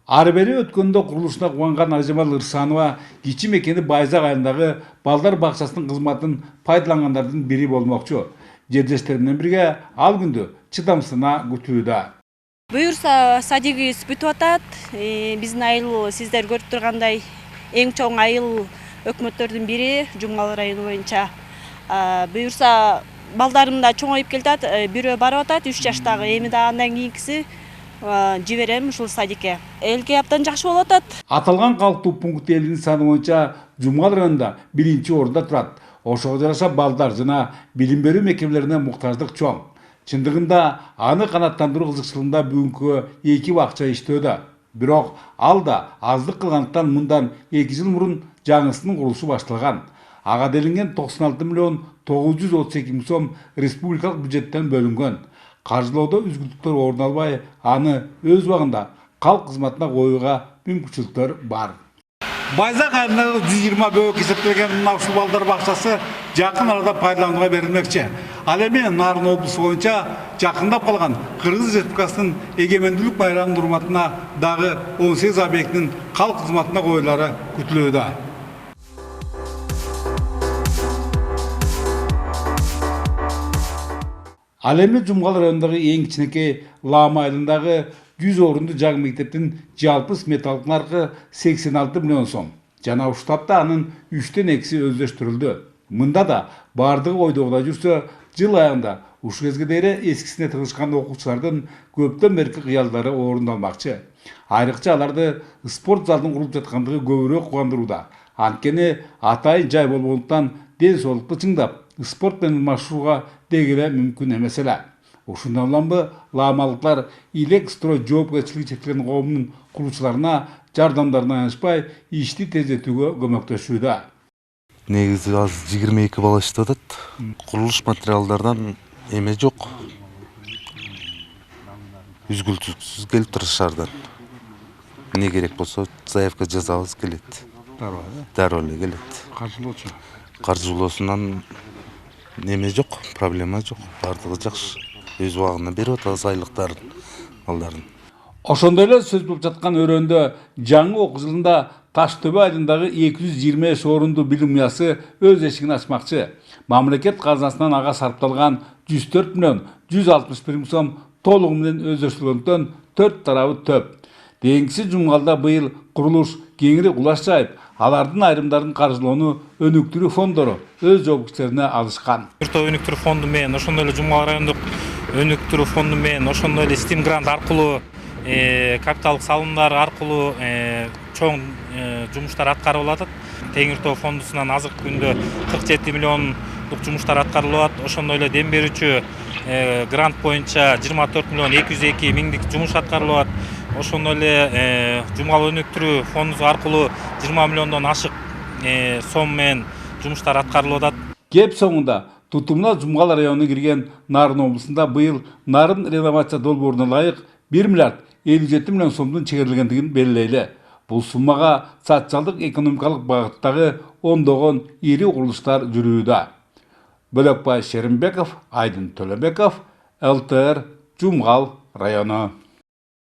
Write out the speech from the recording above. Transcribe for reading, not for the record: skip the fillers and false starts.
Ары бери өткөндө курулушуна кубанган Ажамал Ырсанова кичи мекени Байзак айылындагы балдар бакчасынын кызматын пайдалангандардын бири болмокчу. Жерлештери менен бирге ал күндү чыдамсына күтүүдө. Буюрса садигибиз бүтүп атат. Биздин айыл сиздер көрүп тургандай эң чоң айыл өкмөттөрдүн бири Жумгал району боюнча. Буюрса балдарым да чоңоюп келатат, бирөө барып атат 3 жаштагы, эми да андан кийинкиси жиберем ушул садикке. Элге абдан жакшы болуп атат. Аталган калктуу пункт элдин саны боюнча Жумгал районунда 1-чи орунда турат. Ошого жараша балдар жана билим берүү мекемелерине муктаждык чоң. Чындыгында аны канаттандыруу кызыкчылыгында бүгүнкү 2 бакча иштөөдө. Бирок ал да аздык кылгандыктан мындан 2 жыл мурун жаңысынын курулушу башталган. Ага делинген 96 миллион 932 миң сом республикалык бюджеттен бөлүнгөн. Каржылоодо үзгүлтүктөр орун албай, аны өз убагында калк кызматына коюуга мүмкүнчүлүктөр бар. Байзак айылындагы 120 бөбөк эсептелген мына ушул балдар бакчасы жакын арада пайдаланууга берилмекчи. Ал эми Нарын облусу боюнча жакындап калган Кыргыз Республикасынын эгемендүүлүк байрамынын урматына дагы 18 объектинин калк кызматына коюлары күтүлүүдө. Ал эми Жумгал районундагы эң кичинекей Лама айылындагы 100 орунду жаңы мектептин жалпы сметалык наркы 86 миллион сом. Жана ушул тапта анын 3тен 2си өздөштүрүлдү. Мында да бардыгы ойдогудай жүрсө, жыл аягында ушул кезге дейин эскисине тыгылышкан окуучулардын көптөн берки кыялдары орундалмакчы. Айрыкча аларды спорт залдын курулуп жаткандыгы көбүрөөк кубандырууда. Анткени атайын жай болгондуктан ден соолукту чыңдап, спорт менен машыгууга дегеле мүмкүн эмес эле. Ушундан улам ламалыктар Илек строй жоопкерчилиги чектелген коомунун куруучуларына жардамдарына аянышпай ишти тездетүүгө көмөктөшүүдө. Негизи азыр 22 бала иштеп атат. Курулуш материалдардан эме жок. Үзгүлтүксүз келип турат шаардан. Не керек болсо заявка жазабыз, келет. Дароо эле келет. Каржылоочу. Каржылоосунан неме жок, проблема жок. Бардыгы жакшы. Өз убагында берип атабыз айлыктарын, балдарын. Ошондой эле сөз болуп жаткан өрөөндө жаңы окуу жылында Таштөбө айылындагы 225 орунду билим уясы өз эшигин ачмакчы. Мамлекет казынасынан ага сарпталган 104 миллион 161 миң сом толугу менен өздөштүрүлгөндөн 4 тарабы төп. Дейинкиси Жумгалда быйыл курулуш кеңири кулаш жайып, алардын айрымдарын каржылоону өнүктүрүү фонддору өз жоопкерчиликтерине алышкан. Өнүктүрүү фонду менен ошондой эле Жумгал райондук өнүктүрүү фонду менен ошондой эле Steam грант аркылуу капиталдык салымдар аркылуу чоң жумуштар аткарылып атат. Теңиртоо фондусунан азыркы күндө 47 миллиондук жумуштар аткарылып атат. Ошондой эле дем берүүчү грант боюнча 24 миллион 202 миңдик жумуш аткарылып атат. Ошондой эле Жумгал өнүктүрүү фонду аркылуу 20 миллиондон ашык сом менен жумуштар аткарылып атат. Кеп соңунда тутумуна Жумгал районуна кирген Нарын облусунда быйыл Нарын реновация долбооруна ылайык 1 миллиард 57 миллион сомдун чегерилгендигин белгилейли. Бул суммага социалдык экономикалык багыттагы ондогон ири курулуштар жүрүүдө. Бөлөкбай Шеримбеков, Айдын Төлөбеков, ЛТР, Жумгал району.